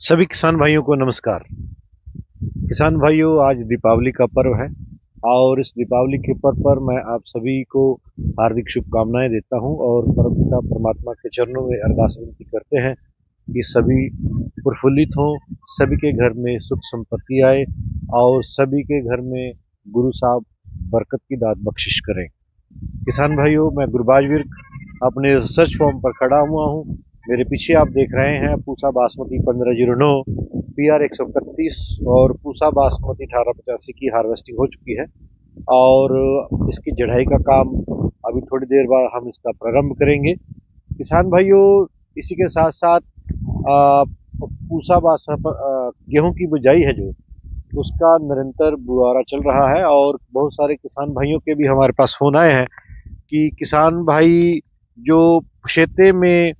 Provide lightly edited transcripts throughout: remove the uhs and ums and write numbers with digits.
सभी किसान भाइयों को नमस्कार। किसान भाइयों, आज दीपावली का पर्व है और इस दीपावली के पर्व पर मैं आप सभी को हार्दिक शुभकामनाएं देता हूं और परमपिता परमात्मा के चरणों में अरदास विनती करते हैं कि सभी प्रफुल्लित हों, सभी के घर में सुख संपत्ति आए और सभी के घर में गुरु साहब बरकत की दात बख्शिश करें। किसान भाइयों, मैं गुरबाज विर्क अपने रिसर्च फॉर्म पर खड़ा हुआ हूँ। मेरे पीछे आप देख रहे हैं पूसा बासमती 1509 PR 131 और पूसा बासमती 1885 की हार्वेस्टिंग हो चुकी है और इसकी जढ़ाई का काम अभी थोड़ी देर बाद हम इसका प्रारंभ करेंगे। किसान भाइयों, इसी के साथ साथ पूसा गेहूं की बुझाई है जो उसका निरंतर बुआरा चल रहा है और बहुत सारे किसान भाइयों के भी हमारे पास फोन आए हैं कि किसान भाई जो खेते में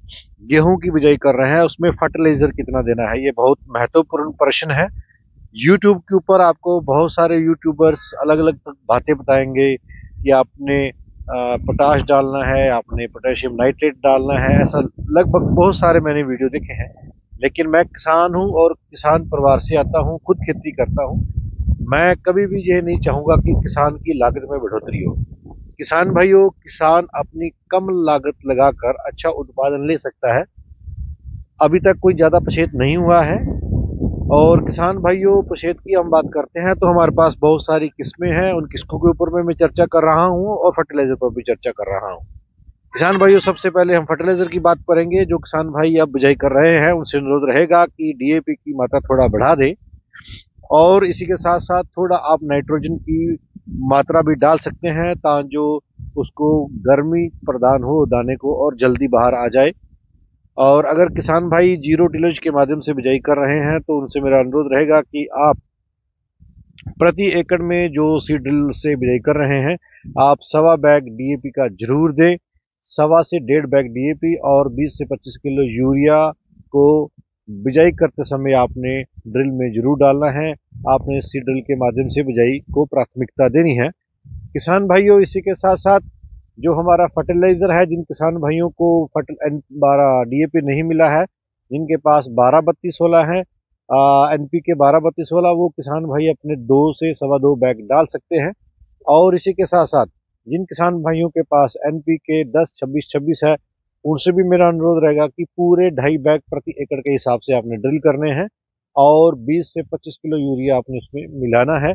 गेहूं की बिजाई कर रहे हैं उसमें फर्टिलाइजर कितना देना है। ये बहुत महत्वपूर्ण प्रश्न है। यूट्यूब के ऊपर आपको बहुत सारे यूट्यूबर्स अलग अलग बातें बताएंगे कि आपने पोटाश डालना है, आपने पोटेशियम नाइट्रेट डालना है, ऐसा लगभग बहुत सारे मैंने वीडियो देखे हैं। लेकिन मैं किसान हूं और किसान परिवार से आता हूं, खुद खेती करता हूं। मैं कभी भी ये नहीं चाहूंगा कि किसान की लागत में बढ़ोतरी हो। किसान भाइयों, किसान अपनी कम लागत लगाकर अच्छा उत्पादन ले सकता है। अभी तक कोई ज्यादा पछेत नहीं हुआ है और किसान भाइयों, पछेत की हम बात करते हैं तो हमारे पास बहुत सारी किस्में हैं। उन किस्मों के ऊपर में मैं चर्चा कर रहा हूं और फर्टिलाइजर पर भी चर्चा कर रहा हूं। किसान भाइयों, सबसे पहले हम फर्टिलाइजर की बात करेंगे। जो किसान भाई अब बिजाई कर रहे हैं उनसे अनुरोध रहेगा कि DAP की मात्रा थोड़ा बढ़ा दें और इसी के साथ साथ थोड़ा आप नाइट्रोजन की मात्रा भी डाल सकते हैं ताकि जो उसको गर्मी प्रदान हो दाने को और जल्दी बाहर आ जाए। और अगर किसान भाई जीरो टिलेज के माध्यम से बिजाई कर रहे हैं तो उनसे मेरा अनुरोध रहेगा कि आप प्रति एकड़ में जो सीड ड्रिल से बिजाई कर रहे हैं आप 1.25 बैग DAP का जरूर दें। 1.25 से 1.5 बैग DAP और 20 से 25 किलो यूरिया को बिजाई करते समय आपने ड्रिल में जरूर डालना है। आपने सीड ड्रिल के माध्यम से बिजाई को प्राथमिकता देनी है। किसान भाइयों, इसी के साथ साथ जो हमारा फर्टिलाइजर है, जिन किसान भाइयों को 12 DAP नहीं मिला है, जिनके पास 12-32-16 है, NPK 12-32-16, वो किसान भाई अपने 2 से 2.25 बैग डाल सकते हैं। और इसी के साथ साथ जिन किसान भाइयों के पास NPK 10-26-26 है, उनसे भी मेरा अनुरोध रहेगा कि पूरे 2.5 बैग प्रति एकड़ के हिसाब से आपने ड्रिल करने हैं और 20 से 25 किलो यूरिया आपने उसमें मिलाना है।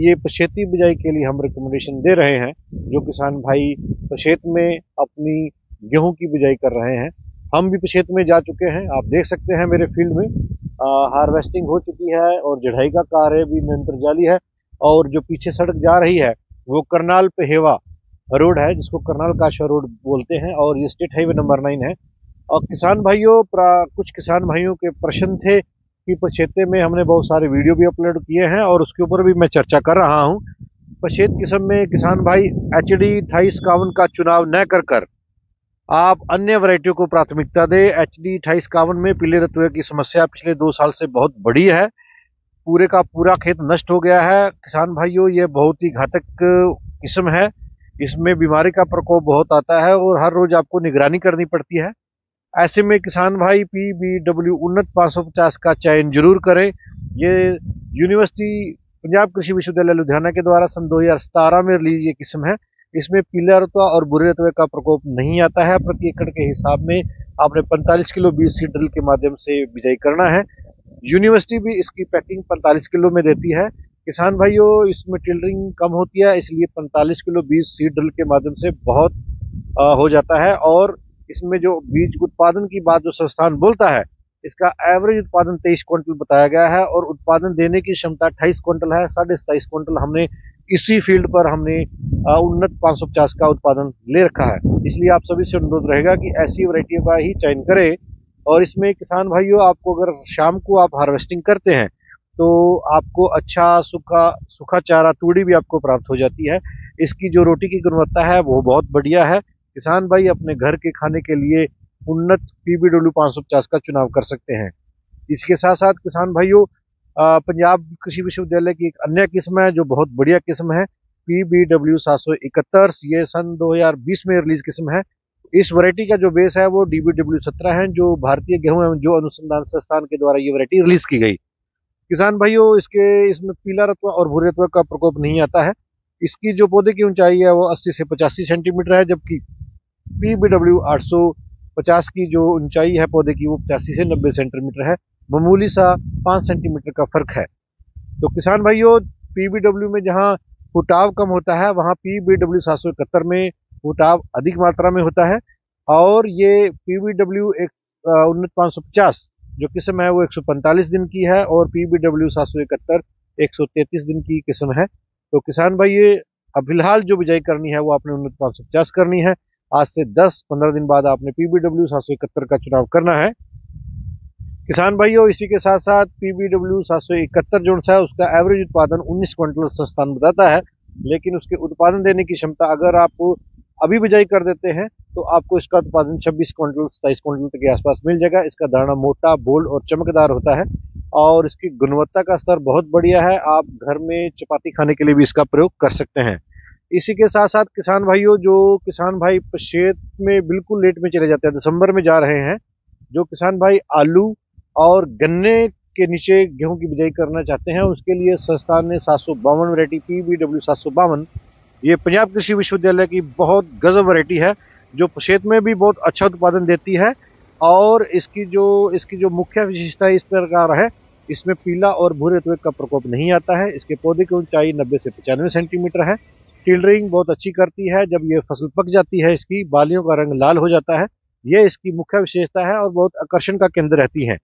ये पछेती बिजाई के लिए हम रिकमेंडेशन दे रहे हैं। जो किसान भाई पछेत में अपनी गेहूं की बिजाई कर रहे हैं, हम भी पछेत में जा चुके हैं। आप देख सकते हैं मेरे फील्ड में हार्वेस्टिंग हो चुकी है और जढ़ाई का कार्य भी निरंतर जारी है। और जो पीछे सड़क जा रही है वो करनाल पेहेवा रोड है, जिसको करनाल काशा रोड बोलते हैं और ये स्टेट हाईवे नंबर 9 है। और किसान भाइयों, कुछ किसान भाइयों के प्रश्न थे कि पछेते में हमने बहुत सारे वीडियो भी अपलोड किए हैं और उसके ऊपर भी मैं चर्चा कर रहा हूं। पछेत किस्म में किसान भाई HD 2851 का चुनाव न कर आप अन्य वैरायटियों को प्राथमिकता दे। HD 2851 में पीले रतुए की समस्या पिछले 2 साल से बहुत बड़ी है। पूरे का पूरा खेत नष्ट हो गया है। किसान भाइयों, ये बहुत ही घातक किस्म है। इसमें बीमारी का प्रकोप बहुत आता है और हर रोज आपको निगरानी करनी पड़ती है। ऐसे में किसान भाई PBW उन्नत 550 का चयन जरूर करें। ये यूनिवर्सिटी पंजाब कृषि विश्वविद्यालय लुधियाना के द्वारा सन 2017 में रिलीज ये किस्म है। इसमें पीला रतुआ और बुरे रतुए का प्रकोप नहीं आता है। प्रति एकड़ के हिसाब में आपने 45 किलो बीज सीड ड्रिल के माध्यम से बिजाई करना है। यूनिवर्सिटी भी इसकी पैकिंग 45 किलो में देती है। किसान भाइयों, इसमें टिलरिंग कम होती है, इसलिए 45 किलो बीज सीड ड्रिल के माध्यम से बहुत हो जाता है। और इसमें जो बीज उत्पादन की बात जो संस्थान बोलता है, इसका एवरेज उत्पादन 23 क्विंटल बताया गया है और उत्पादन देने की क्षमता 28 क्विंटल है। 27.5 क्विंटल हमने इसी फील्ड पर हमने उन्नत 550 का उत्पादन ले रखा है। इसलिए आप सभी से अनुरोध रहेगा कि ऐसी वैरायटियों का ही चयन करें। और इसमें किसान भाइयों, आपको अगर शाम को आप हार्वेस्टिंग करते हैं तो आपको अच्छा सूखा सूखा चारा तूड़ी भी आपको प्राप्त हो जाती है। इसकी जो रोटी की गुणवत्ता है वो बहुत बढ़िया है। किसान भाई अपने घर के खाने के लिए उन्नत PBW 550 का चुनाव कर सकते हैं। इसके साथ साथ किसान भाइयों, पंजाब कृषि विश्वविद्यालय की एक अन्य किस्म है जो बहुत बढ़िया किस्म है, PBW 771। ये सन 2020 में रिलीज किस्म है। इस वैरायटी का जो बेस है वो DBW-17 है, जो भारतीय गेहूं एवं जो अनुसंधान संस्थान के द्वारा ये वैरायटी रिलीज की गई। किसान भाइयों, इसमें पीला रत्वा और भूरे रत्वा का प्रकोप नहीं आता है। इसकी जो पौधे की ऊंचाई है वो 80 से 85 सेंटीमीटर है, जबकि PBW 850 की जो ऊंचाई है पौधे की वो 85 से 90 सेंटीमीटर है। मामूली सा 5 सेंटीमीटर का फर्क है। तो किसान भाइयों, PBW में जहां फुटाव कम होता है वहां PBW 771 में फुटाव अधिक मात्रा में होता है। और ये PBW 550 जो किस्म है वो 145 दिन की है, और PBW 771 133 दिन की किस्म है। तो किसान भाई, ये अब फिलहाल जो बिजाई करनी है वो आपने 550 करनी है। आज से 10-15 दिन बाद आपने PBW 771 का चुनाव करना है। किसान भाइयों, इसी के साथ साथ PBW 771 जो है उसका एवरेज उत्पादन 19 क्विंटल संस्थान बताता है, लेकिन उसके उत्पादन देने की क्षमता अगर आप अभी बिजाई कर देते हैं तो आपको इसका उत्पादन 26 क्विंटल 27 क्विंटल के आसपास मिल जाएगा। इसका दाना मोटा, बोल्ड और चमकदार होता है, और इसकी गुणवत्ता का स्तर बहुत बढ़िया है। आप घर में चपाती खाने के लिए भी इसका प्रयोग कर सकते हैं। इसी के साथ साथ किसान भाइयों, जो किसान भाई पशेत में बिल्कुल लेट में चले जाते हैं, दिसंबर में जा रहे हैं, जो किसान भाई आलू और गन्ने के नीचे गेहूं की बिजाई करना चाहते हैं, उसके लिए संस्थान ने 752 वैरायटी PBW 752, ये पंजाब कृषि विश्वविद्यालय की बहुत गजब वैरायटी है, जो पशेत में भी बहुत अच्छा उत्पादन देती है। और इसकी जो मुख्य विशेषता इस प्रकार है, इसमें पीला और भूरे रत्वे का प्रकोप नहीं आता है। इसके पौधे की ऊंचाई 90 से 95 सेंटीमीटर है। टिल्डरिंग बहुत अच्छी करती है। जब ये फसल पक जाती है, इसकी बालियों का रंग लाल हो जाता है। ये इसकी मुख्य विशेषता है और बहुत आकर्षण का केंद्र रहती है।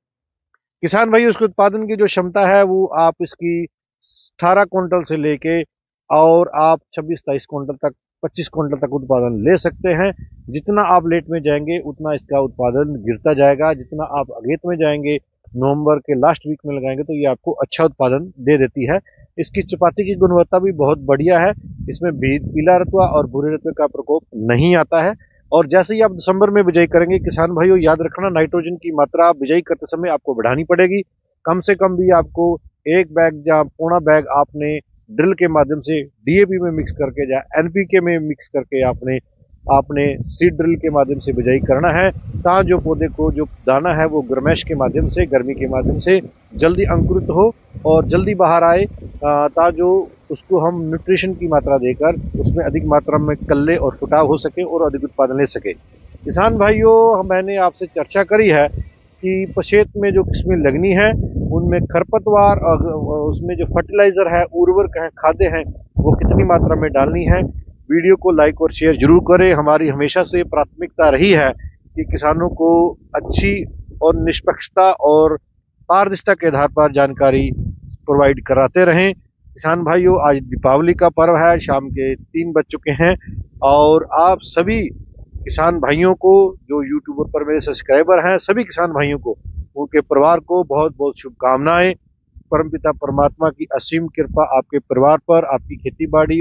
किसान भाई, उसके उत्पादन की जो क्षमता है वो आप इसकी 18 क्विंटल से लेके और आप 26-27 क्विंटल तक, 25 क्विंटल तक उत्पादन ले सकते हैं। जितना आप लेट में जाएंगे उतना इसका उत्पादन गिरता जाएगा। जितना आप अगेत में जाएंगे, नवंबर के लास्ट वीक में लगाएंगे, तो ये आपको अच्छा उत्पादन दे देती है। इसकी चपाती की गुणवत्ता भी बहुत बढ़िया है। इसमें भी पीला रत्वा और भूरे रत्वे का प्रकोप नहीं आता है। और जैसे ही आप दिसंबर में बिजाई करेंगे, किसान भाइयों याद रखना, नाइट्रोजन की मात्रा बिजाई करते समय आपको बढ़ानी पड़ेगी। कम से कम भी आपको 1 बैग या पौना बैग आपने ड्रिल के माध्यम से DAP में मिक्स करके या NPK में मिक्स करके आपने सीड ड्रिल के माध्यम से बिजाई करना है, ता जो पौधे को जो दाना है वो गर्मैश के माध्यम से, गर्मी के माध्यम से जल्दी अंकुरित हो और जल्दी बाहर आए, ता जो उसको हम न्यूट्रिशन की मात्रा देकर उसमें अधिक मात्रा में कल्ले और फुटाव हो सके और अधिक उत्पादन ले सके। किसान भाइयों, मैंने आपसे चर्चा करी है कि पशेत में जो किस्में लगनी है उनमें खरपतवार और उसमें जो फर्टिलाइजर है, उर्वरक है, खादें हैं, वो कितनी मात्रा में डालनी है। वीडियो को लाइक और शेयर जरूर करें। हमारी हमेशा से प्राथमिकता रही है कि किसानों को अच्छी और निष्पक्षता और पारदर्शिता के आधार पर जानकारी प्रोवाइड कराते रहें। किसान भाइयों, आज दीपावली का पर्व है, शाम के 3 बज चुके हैं, और आप सभी किसान भाइयों को, जो यूट्यूबर पर मेरे सब्सक्राइबर हैं, सभी किसान भाइयों को, उनके परिवार को बहुत बहुत शुभकामनाएं। परमपिता परमात्मा की असीम कृपा आपके परिवार पर, आपकी खेती बाड़ी